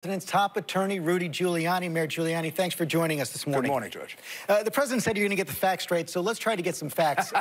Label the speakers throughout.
Speaker 1: President's top attorney, Rudy Giuliani. Mayor Giuliani, thanks for joining us this morning.
Speaker 2: Good morning, George.
Speaker 1: The president said you're going to get the facts straight, so let's try to get some facts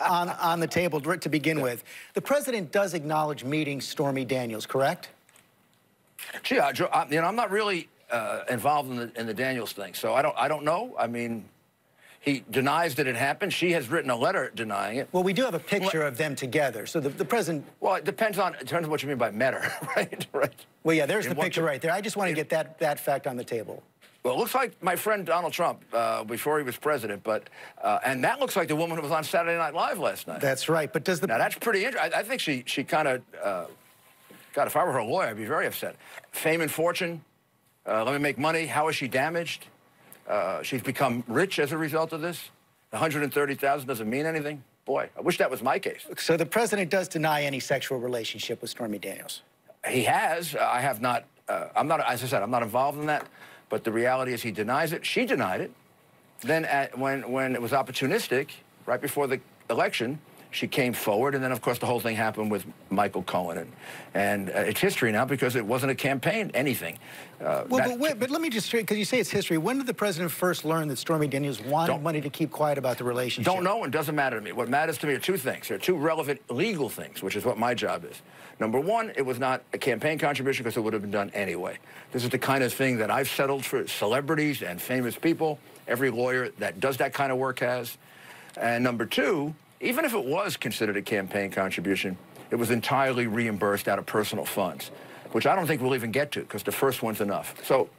Speaker 1: on the table to begin with. The president does acknowledge meeting Stormy Daniels, correct?
Speaker 2: Gee, I'm not really involved in the Daniels thing, so I don't know. I mean, he denies that it happened. She has written a letter denying it.
Speaker 1: Well, we do have a picture of them together, so the president...
Speaker 2: Well, it depends on what you mean by met her, right?
Speaker 1: Well, yeah, there's the picture right there. I just want to get that fact on the table.
Speaker 2: Well, it looks like my friend Donald Trump before he was president, but and that looks like the woman who was on Saturday Night Live last night.
Speaker 1: That's right, but does the...
Speaker 2: Now, that's pretty interesting. I think she kind of... God, if I were her lawyer, I'd be very upset. Fame and fortune, let me make money. How is she damaged? She's become rich as a result of this. $130,000 doesn't mean anything. Boy, I wish that was my case.
Speaker 1: So the president does deny any sexual relationship with Stormy Daniels?
Speaker 2: He has. I have not. I'm not. As I said, I'm not involved in that. But the reality is, he denies it. She denied it. Then, when it was opportunistic, right before the election, she came forward, and then, of course, the whole thing happened with Michael Cohen, and it's history now because it wasn't a campaign, anything.
Speaker 1: Well, but let me just, because you say it's history. When did the president first learn that Stormy Daniels wanted money to keep quiet about the relationship?
Speaker 2: Don't know, and doesn't matter to me. What matters to me are two things. There are two relevant legal things, which is what my job is. Number one, it was not a campaign contribution because it would have been done anyway. This is the kind of thing that I've settled for celebrities and famous people. Every lawyer that does that kind of work has. And number two, even if it was considered a campaign contribution, it was entirely reimbursed out of personal funds, which I don't think we'll even get to because the first one's enough. So,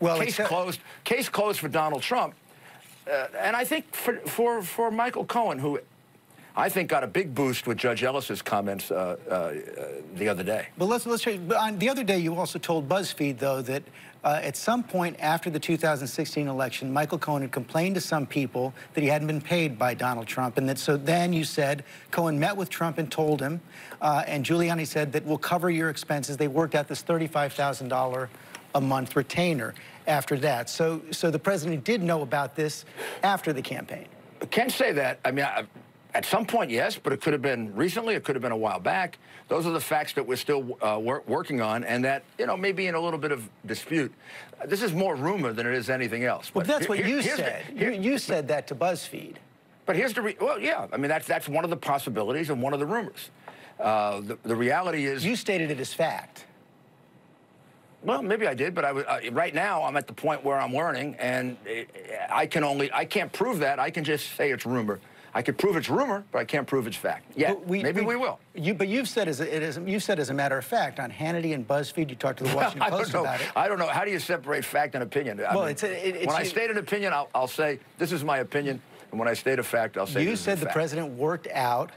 Speaker 2: well, case closed for Donald Trump. And I think for Michael Cohen, who I think got a big boost with Judge Ellis's comments the other day.
Speaker 1: But let's show you. The other day, you also told BuzzFeed, though, that at some point after the 2016 election, Michael Cohen had complained to some people that he hadn't been paid by Donald Trump, and that so then you said Cohen met with Trump and told him, and Giuliani said that we'll cover your expenses. They worked out this $35,000 a month retainer after that. So the president did know about this after the campaign.
Speaker 2: I can't say that. I mean, at some point, yes, but it could have been recently. It could have been a while back. Those are the facts that we're still working on, and that, you know, may be in a little bit of dispute. This is more rumor than it is anything else.
Speaker 1: Well, that's what you said. You said that to BuzzFeed.
Speaker 2: But here's the well, yeah. I mean, that's one of the possibilities and one of the rumors. The reality is,
Speaker 1: you stated it as fact.
Speaker 2: Well, maybe I did, but right now I'm at the point where I'm learning, and I can't prove that. I can just say it's rumor. I could prove it's rumor, but I can't prove it's fact. Yeah, maybe we will.
Speaker 1: But you've said as a matter of fact on Hannity and BuzzFeed. You talked to the Washington Post about it.
Speaker 2: I don't know. How do you separate fact and opinion? Well, when I state an opinion, I'll say this is my opinion, and when I state a fact, I'll say
Speaker 1: you said the president worked out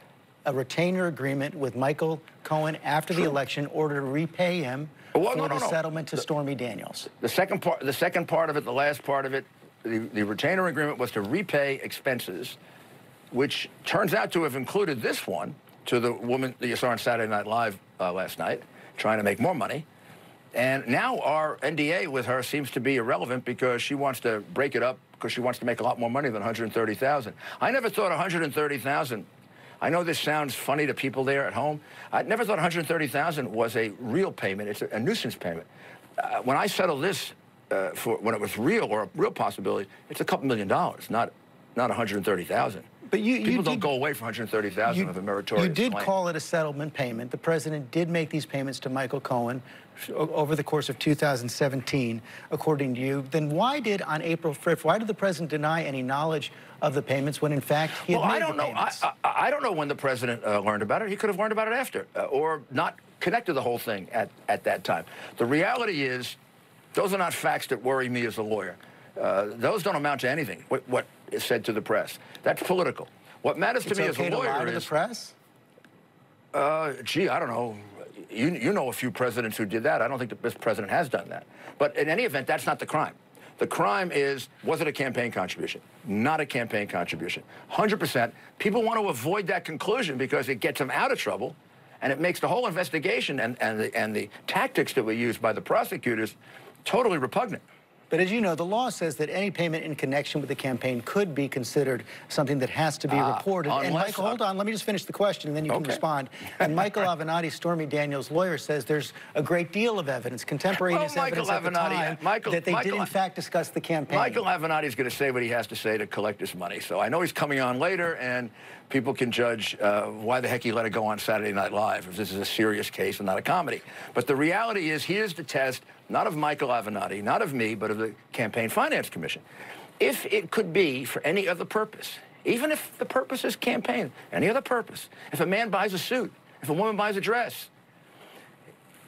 Speaker 1: a retainer agreement with Michael Cohen after the election in order to repay him for the settlement to Stormy Daniels.
Speaker 2: The second part of it, the last part of it, the retainer agreement was to repay expenses, which turns out to have included this one to the woman that you saw on Saturday Night Live last night, trying to make more money. And now our NDA with her seems to be irrelevant because she wants to break it up because she wants to make a lot more money than $130,000. I never thought $130,000. I know this sounds funny to people there at home. I never thought $130,000 was a real payment. It's a nuisance payment. When I settled this when it was real or a real possibility, it's a couple $1 million, not $130,000. But people don't go away for $130,000 of a meritorious
Speaker 1: You did
Speaker 2: claim.
Speaker 1: call it a settlement payment. The president did make these payments to Michael Cohen over the course of 2017, according to you. Then why did, on April 5th, why did the president deny any knowledge of the payments when, in fact, he had made the payments?
Speaker 2: I don't know when the president learned about it. He could have learned about it after, or not connected the whole thing at that time. The reality is, those are not facts that worry me as a lawyer. Those don't amount to anything, what is said to the press. That's political. What matters to me as a lawyer is... It's okay to lie to
Speaker 1: the press?
Speaker 2: Gee, I don't know. You know a few presidents who did that. I don't think this president has done that. But in any event, that's not the crime. The crime is, was it a campaign contribution? Not a campaign contribution. 100%. People want to avoid that conclusion because it gets them out of trouble, and it makes the whole investigation and the tactics that were used by the prosecutors totally repugnant.
Speaker 1: But as you know, the law says that any payment in connection with the campaign could be considered something that has to be reported. And Michael, hold on, let me just finish the question, and then you can respond. And Michael Avenatti, Stormy Daniels' lawyer, says there's a great deal of evidence, contemporaneous evidence at the time, that they did in fact discuss the campaign.
Speaker 2: Michael Avenatti is going to say what he has to say to collect his money. So I know he's coming on later, and people can judge why the heck he let it go on Saturday Night Live if this is a serious case and not a comedy. But the reality is, here's the test, not of Michael Avenatti, not of me, but of the Campaign Finance Commission. If it could be for any other purpose, even if the purpose is campaign, any other purpose, if a man buys a suit, if a woman buys a dress,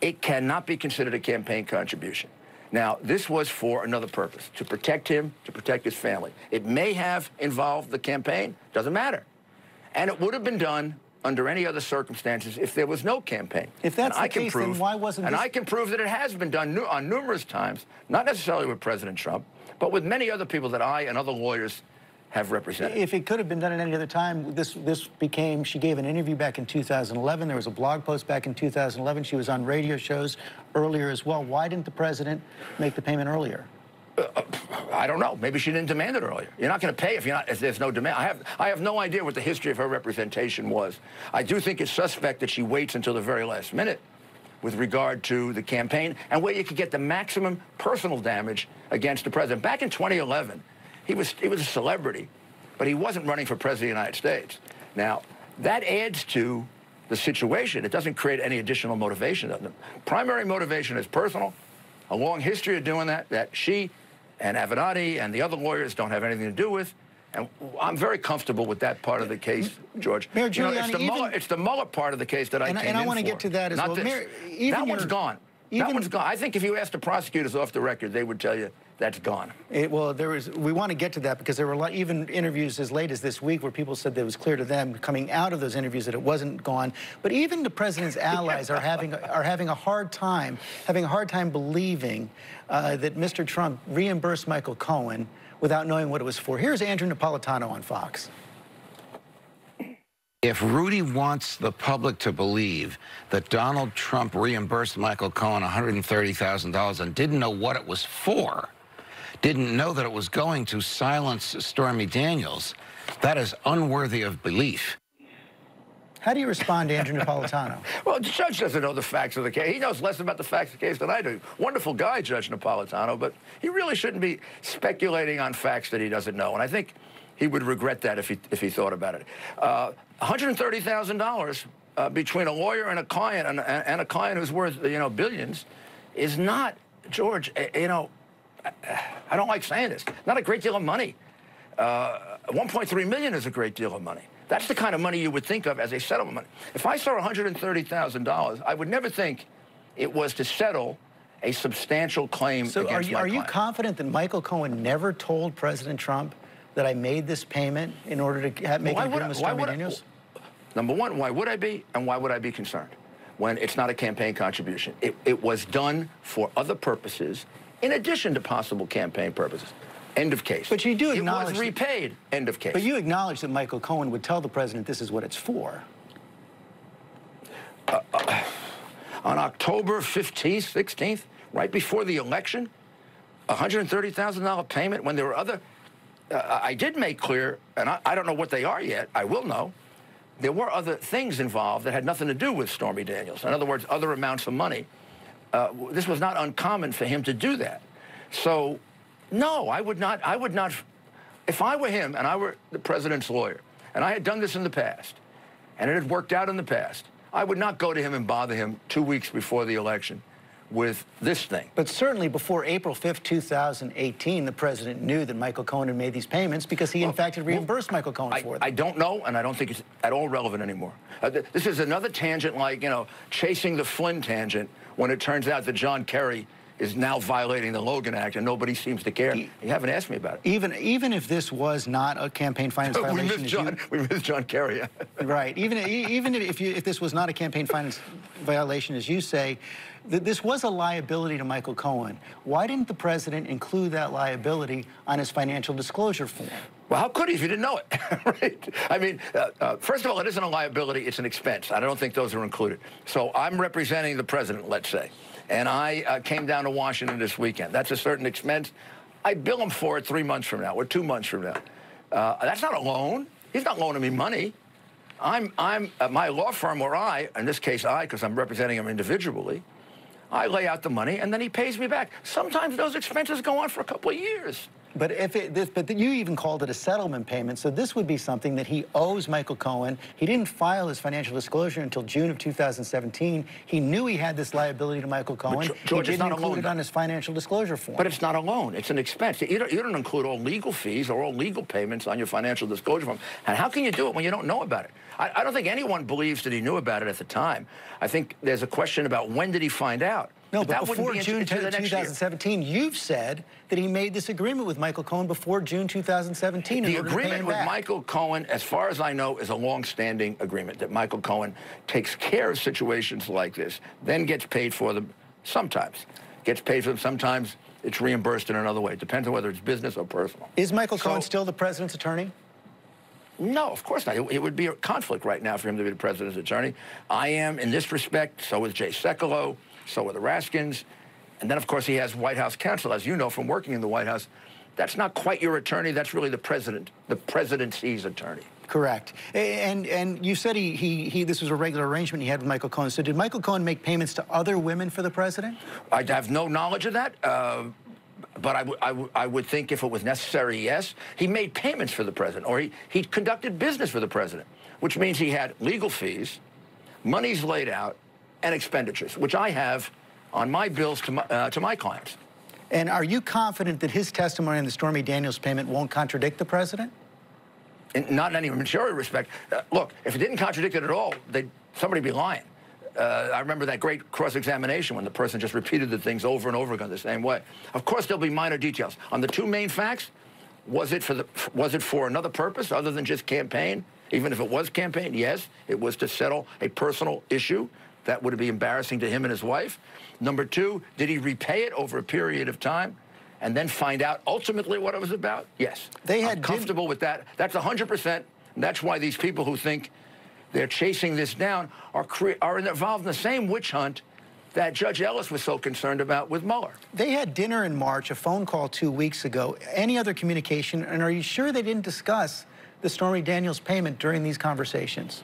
Speaker 2: it cannot be considered a campaign contribution. Now, this was for another purpose, to protect him, to protect his family. It may have involved the campaign, doesn't matter. And it would have been done under any other circumstances if there was no campaign.
Speaker 1: If that's the case, then why wasn't this...
Speaker 2: And I can prove that it has been done on numerous times, not necessarily with President Trump, but with many other people that I and other lawyers have represented.
Speaker 1: If it could have been done at any other time, she gave an interview back in 2011. There was a blog post back in 2011. She was on radio shows earlier as well. Why didn't the president make the payment earlier?
Speaker 2: I don't know. Maybe she didn't demand it earlier. You're not going to pay if there's no demand. I have no idea what the history of her representation was. I do think it's suspect that she waits until the very last minute with regard to the campaign and where you could get the maximum personal damage against the president. Back in 2011, he was a celebrity, but he wasn't running for president of the United States. Now, that adds to the situation. It doesn't create any additional motivation. The primary motivation is personal, a long history of doing that she and Avenatti and the other lawyers don't have anything to do with. And I'm very comfortable with that part of the case, George.
Speaker 1: Mayor Giuliani,
Speaker 2: it's the Mueller part of the case that I came in for.
Speaker 1: And I want to get to that as well.
Speaker 2: That one's gone. That one's gone. I think if you asked the prosecutors off the record, they would tell you that's gone.
Speaker 1: Well, we want to get to that because there were even interviews as late as this week where people said that it was clear to them coming out of those interviews that it wasn't gone. But even the president's allies are having a hard time believing that Mr. Trump reimbursed Michael Cohen without knowing what it was for. Here's Andrew Napolitano on Fox.
Speaker 3: If Rudy wants the public to believe that Donald Trump reimbursed Michael Cohen $130,000 and didn't know what it was for, didn't know that it was going to silence Stormy Daniels, that is unworthy of belief.
Speaker 1: How do you respond to Andrew Napolitano?
Speaker 2: Well, the judge doesn't know the facts of the case. He knows less about the facts of the case than I do. Wonderful guy, Judge Napolitano, but he really shouldn't be speculating on facts that he doesn't know. And I think he would regret that if he thought about it. $130,000 between a lawyer and a client, and a client who's worth billions, is not, George. I don't like saying this. Not a great deal of money. 1.3 million is a great deal of money. That's the kind of money you would think of as a settlement money. If I saw $130,000, I would never think it was to settle a substantial claim against my client.
Speaker 1: So are you confident that Michael Cohen never told President Trump that I made this payment in order to make an agreement with Stormy Daniels?
Speaker 2: Number one, why would I be, and why would I be concerned when it's not a campaign contribution? It was done for other purposes in addition to possible campaign purposes. End of case.
Speaker 1: But you do acknowledge...
Speaker 2: It was repaid. End of case.
Speaker 1: But you acknowledge that Michael Cohen would tell the president this is what it's for.
Speaker 2: On October 15th, 16th, right before the election, $130,000 payment when there were other... I did make clear, and I don't know what they are yet, I will know, there were other things involved that had nothing to do with Stormy Daniels. In other words, other amounts of money. This was not uncommon for him to do that. So, no, I would not, if I were him and I were the president's lawyer, and I had done this in the past, and it had worked out in the past, I would not go to him and bother him 2 weeks before the election with this thing.
Speaker 1: But certainly before April 5th, 2018, the president knew that Michael Cohen had made these payments because he, in fact, had reimbursed Michael Cohen for them.
Speaker 2: I don't know, and I don't think it's at all relevant anymore. This is another tangent like, chasing the Flynn tangent when it turns out that John Kerry is now violating the Logan Act, and nobody seems to care. You haven't asked me about it.
Speaker 1: Even if this was not a campaign finance violation,
Speaker 2: we missed John Kerry.
Speaker 1: Right. Even if this was not a campaign finance violation, as you say, this was a liability to Michael Cohen. Why didn't the president include that liability on his financial disclosure form?
Speaker 2: Well, how could he if he didn't know it? Right? I mean, first of all, it isn't a liability, it's an expense. I don't think those are included. So I'm representing the president, let's say. and I came down to Washington this weekend. That's a certain expense. I bill him for it 3 months from now or 2 months from now. That's not a loan. He's not loaning me money. My law firm, or I, in this case I, because I'm representing him individually, I lay out the money, and then he pays me back. Sometimes those expenses go on for a couple of years.
Speaker 1: But but you even called it a settlement payment, so this would be something that he owes Michael Cohen. He didn't file his financial disclosure until June of 2017. He knew he had this liability to Michael Cohen.
Speaker 2: But George,
Speaker 1: he didn't include it on his financial disclosure form.
Speaker 2: But it's not a loan. It's an expense. You don't include all legal fees or all legal payments on your financial disclosure form. And how can you do it when you don't know about it? I don't think anyone believes that he knew about it at the time. I think there's a question about when did he find out.
Speaker 1: No, but before June 2017, you've said that he made this agreement with Michael Cohen before June 2017.
Speaker 2: The agreement with Michael Cohen, as far as I know, is a long-standing agreement that Michael Cohen takes care of situations like this, then gets paid for them sometimes. Gets paid for them sometimes. It's reimbursed in another way. It depends on whether it's business or personal.
Speaker 1: Is Michael Cohen still the president's attorney?
Speaker 2: No, of course not. It would be a conflict right now for him to be the president's attorney. I am in this respect. So is Jay Sekulow. So are the Raskins. And then, of course, he has White House counsel, as you know from working in the White House. That's not quite your attorney. That's really the presidency's attorney.
Speaker 1: Correct. And you said this was a regular arrangement he had with Michael Cohen. So did Michael Cohen make payments to other women for the president?
Speaker 2: I have no knowledge of that. But I would think if it was necessary, yes. He made payments for the president, or he conducted business for the president, which means he had legal fees, monies laid out, and expenditures, which I have on my bills to my clients.
Speaker 1: And are you confident that his testimony on the Stormy Daniels payment won't contradict the president?
Speaker 2: Not in any material respect. Look, if it didn't contradict it at all, somebody would be lying. I remember that great cross-examination when the person just repeated the things over and over again the same way. Of course, there'll be minor details. On the two main facts, was it for another purpose other than just campaign? Even if it was campaign, yes, it was to settle a personal issue. That would be embarrassing to him and his wife. Number two, did he repay it over a period of time and then find out ultimately what it was about? Yes. I'm comfortable with that. That's 100%. And that's why these people who think they're chasing this down are involved in the same witch hunt that Judge Ellis was so concerned about with Mueller.
Speaker 1: They had dinner in March, a phone call 2 weeks ago. Any other communication? And are you sure they didn't discuss the Stormy Daniels payment during these conversations?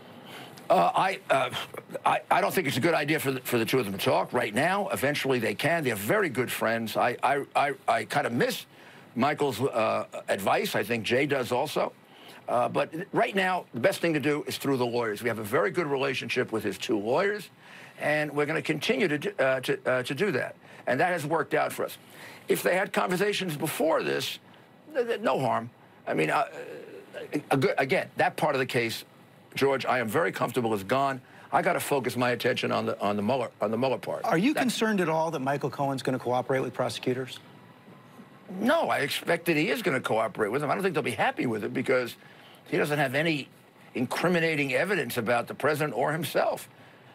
Speaker 2: I don't think it's a good idea for the two of them to talk right now. Eventually they can. They're very good friends. I kind of miss Michael's advice. I think Jay does also. But right now, the best thing to do is through the lawyers. We have a very good relationship with his two lawyers, and we're going to continue to do that. And that has worked out for us. If they had conversations before this, no harm. I mean, again, that part of the case, George, I am very comfortable is gone. I got to focus my attention on the Mueller part.
Speaker 1: Are you concerned at all that Michael Cohen's going to cooperate with prosecutors?
Speaker 2: No, I expect that he is going to cooperate with them. I don't think they'll be happy with it because he doesn't have any incriminating evidence about the president or himself.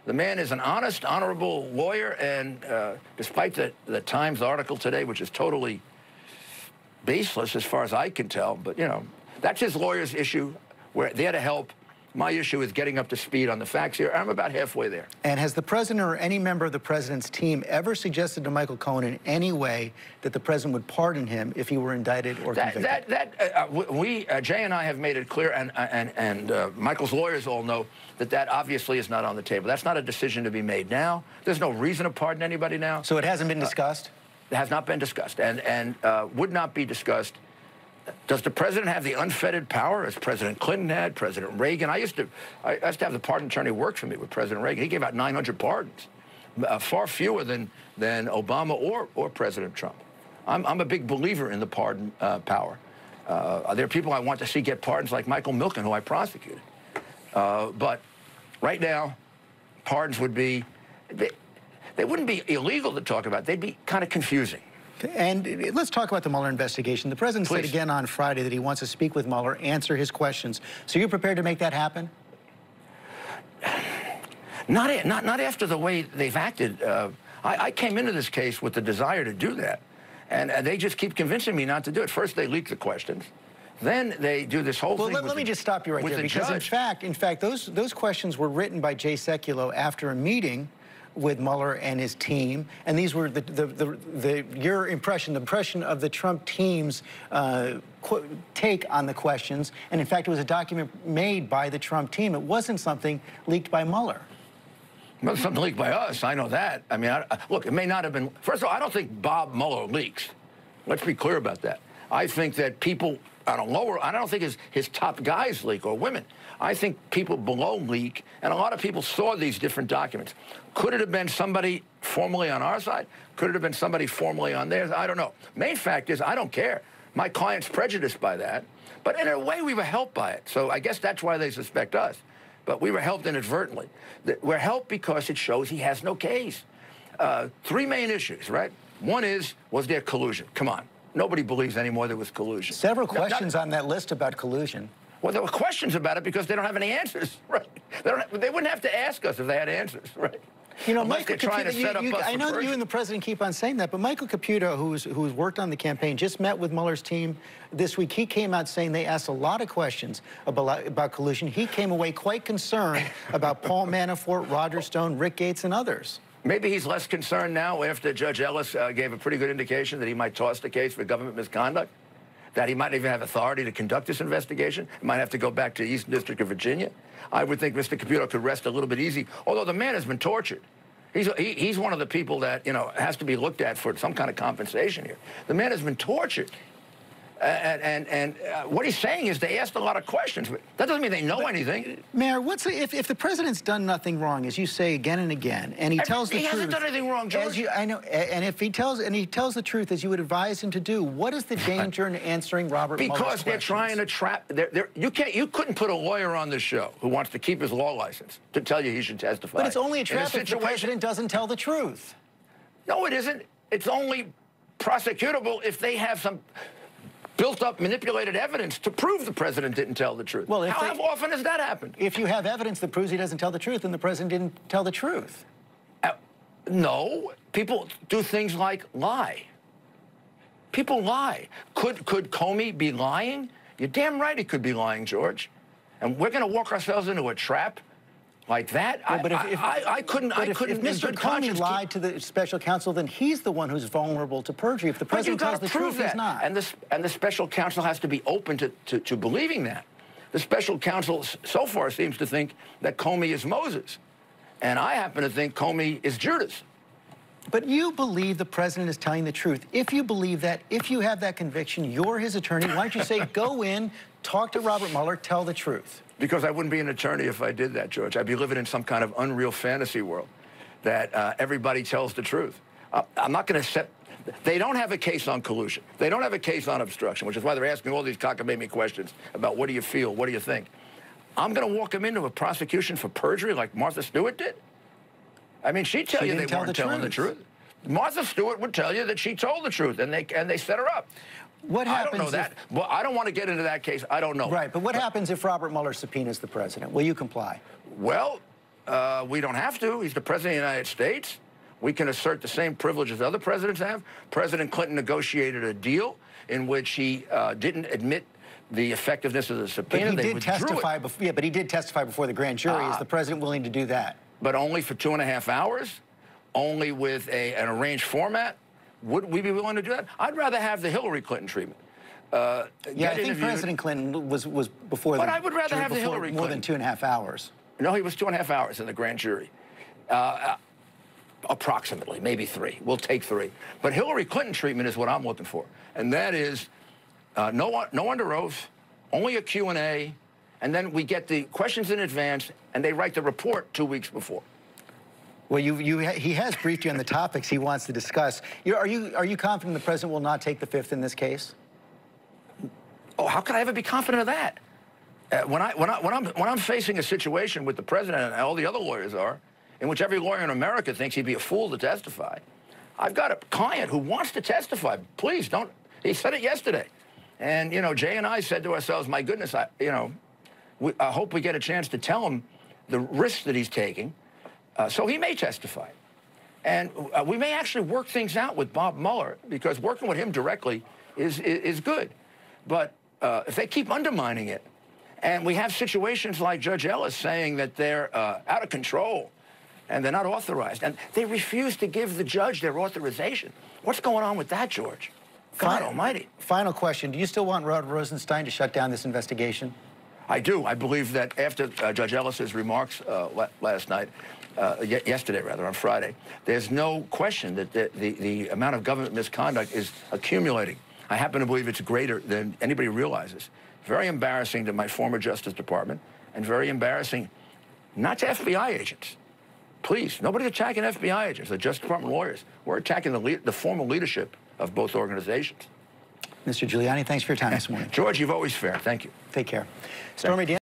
Speaker 2: The man is an honest, honorable lawyer, and despite the Times article today, which is totally baseless as far as I can tell, but, you know, that's his lawyer's issue. We're there to help. My issue is getting up to speed on the facts here. I'm about halfway there.
Speaker 1: And has the president or any member of the president's team ever suggested to Michael Cohen in any way that the president would pardon him if he were indicted or convicted?
Speaker 2: Jay and I have made it clear, and Michael's lawyers all know that obviously is not on the table. That's not a decision to be made now. There's no reason to pardon anybody now.
Speaker 1: So it hasn't been discussed?
Speaker 2: It has not been discussed, and would not be discussed. Does the president have the unfettered power as President Clinton had, President Reagan? I used to have the pardon attorney work for me with President Reagan. He gave out 900 pardons, far fewer than Obama or President Trump. I'm a big believer in the pardon power. There are people I want to see get pardons like Michael Milken, who I prosecuted. But right now, pardons would be, they wouldn't be illegal to talk about. They'd be kind of confusing.
Speaker 1: And let's talk about the Mueller investigation. The president said again on Friday that he wants to speak with Mueller, answer his questions. So you're prepared to make that happen?
Speaker 2: Not after the way they've acted. I came into this case with the desire to do that, and they just keep convincing me not to do it. First, they leak the questions. Then they do this whole thing.
Speaker 1: Well, let me just stop you right there, because in fact, those questions were written by Jay Sekulow after a meeting with Mueller and his team, and these were your impression, the impression of the Trump team's take on the questions, and in fact, it was a document made by the Trump team. It wasn't something leaked by Mueller.
Speaker 2: Well, something leaked by us, I know that. I mean, look, it may not have been, first of all, I don't think Bob Mueller leaks. Let's be clear about that. I think that people I don't think his top guys leak or women. I think people below leak, and a lot of people saw these different documents. Could it have been somebody formally on our side? Could it have been somebody formally on theirs? I don't know. Main fact is I don't care. My client's prejudiced by that, but in a way we were helped by it. So I guess that's why they suspect us. But we were helped inadvertently. We're helped because it shows he has no case. Three main issues, right? One is, was there collusion? Come on. Nobody believes anymore there was collusion.
Speaker 1: Several questions on that list about collusion.
Speaker 2: Well, there were questions about it because they don't have any answers, right? They wouldn't have to ask us if they had answers, right?
Speaker 1: You know,
Speaker 2: Unless
Speaker 1: Michael Caputo, I know that you and the president keep on saying that, but Michael Caputo, who's worked on the campaign, just met with Mueller's team this week. He came out saying they asked a lot of questions about collusion. He came away quite concerned about Paul Manafort, Roger Stone, Rick Gates, and others.
Speaker 2: Maybe he's less concerned now after Judge Ellis gave a pretty good indication that he might toss the case for government misconduct, that he might even have authority to conduct this investigation. He might have to go back to the Eastern District of Virginia. I would think Mr. Caputo could rest a little bit easy, although the man has been tortured. He's one of the people that, you know, has to be looked at for some kind of compensation here. The man has been tortured. And what he's saying is they asked a lot of questions. But that doesn't mean they know anything.
Speaker 1: Mayor, if the president's done nothing wrong, as you say again and again, and he tells the truth,
Speaker 2: he hasn't done anything wrong, George.
Speaker 1: I know, and if he tells the truth as you would advise him to do, what is the danger in answering Robert Mueller's questions?
Speaker 2: Because they're trying to trap. You couldn't put a lawyer on this show who wants to keep his law license to tell you he should testify.
Speaker 1: But it's only a trap if the president doesn't tell the truth.
Speaker 2: No, it isn't. It's only prosecutable if they have some built-up, manipulated evidence to prove the president didn't tell the truth. Well, how often has that happened?
Speaker 1: If you have evidence that proves he doesn't tell the truth, then the president didn't tell the truth.
Speaker 2: No. People do things like lie. People lie. Could Comey be lying? You're damn right he could be lying, George. And we're going to walk ourselves into a trap like that?
Speaker 1: Well, but
Speaker 2: I couldn't.
Speaker 1: If Mr. Comey lied to the special counsel, then he's the one who's vulnerable to perjury. If the president tells the truth, he's not.
Speaker 2: And the special counsel has to be open to believing that. The special counsel so far seems to think that Comey is Moses. And I happen to think Comey is Judas.
Speaker 1: But you believe the president is telling the truth. If you believe that, if you have that conviction, you're his attorney. Why don't you say, go in, talk to Robert Mueller, tell the truth?
Speaker 2: Because I wouldn't be an attorney if I did that, George. I'd be living in some kind of unreal fantasy world that everybody tells the truth. I'm not going to accept. They don't have a case on collusion. They don't have a case on obstruction, which is why they're asking all these cockamamie questions about what do you feel, what do you think. I'm going to walk them into a prosecution for perjury like Martha Stewart did? I mean, she'd tell you they weren't telling the truth. Martha Stewart would tell you that she told the truth, and they set her up.
Speaker 1: What happens?
Speaker 2: I don't know that. Well, I don't want to get into that case. I don't know.
Speaker 1: Right, but what happens if Robert Mueller subpoenas the president? Will you comply?
Speaker 2: Well, we don't have to. He's the president of the United States. We can assert the same privileges other presidents have. President Clinton negotiated a deal in which he didn't admit the effectiveness of the subpoena.
Speaker 1: But he did testify. But he did testify before the grand jury. Is the president willing to do that?
Speaker 2: But only for 2.5 hours, only with an arranged format. Would we be willing to do that? I'd rather have the Hillary Clinton treatment.
Speaker 1: Yeah, I think President Clinton was before
Speaker 2: but I would rather have the Hillary
Speaker 1: more than 2.5 hours.
Speaker 2: No, he was 2.5 hours in the grand jury. Approximately, maybe 3. We'll take 3. But Hillary Clinton treatment is what I'm looking for. And that is no under oath, only a Q&A, and then we get the questions in advance, and they write the report 2 weeks before.
Speaker 1: Well, he has briefed you on the topics he wants to discuss. Are you confident the president will not take the fifth in this case?
Speaker 2: Oh, how could I ever be confident of that? When I'm facing a situation with the president and all the other lawyers are, in which every lawyer in America thinks he'd be a fool to testify, I've got a client who wants to testify. Please don't. He said it yesterday, and you know, Jay and I said to ourselves, "My goodness, I hope we get a chance to tell him the risks that he's taking." So he may testify. And we may actually work things out with Bob Mueller, because working with him directly is good. But if they keep undermining it, and we have situations like Judge Ellis saying that they're out of control, and they're not authorized. And they refuse to give the judge their authorization. What's going on with that, George? God almighty.
Speaker 1: Final question. Do you still want Rod Rosenstein to shut down this investigation?
Speaker 2: I do. I believe that after Judge Ellis's remarks last night, yesterday rather, on Friday, there's no question that the amount of government misconduct is accumulating. I happen to believe it's greater than anybody realizes. Very embarrassing to my former Justice Department, and very embarrassing not to FBI agents. Please, nobody's attacking FBI agents, the Justice Department lawyers. We're attacking the formal leadership of both organizations.
Speaker 1: Mr. Giuliani, thanks for your time this morning.
Speaker 2: George, you've always fair. Thank you.
Speaker 1: Take care. Stormy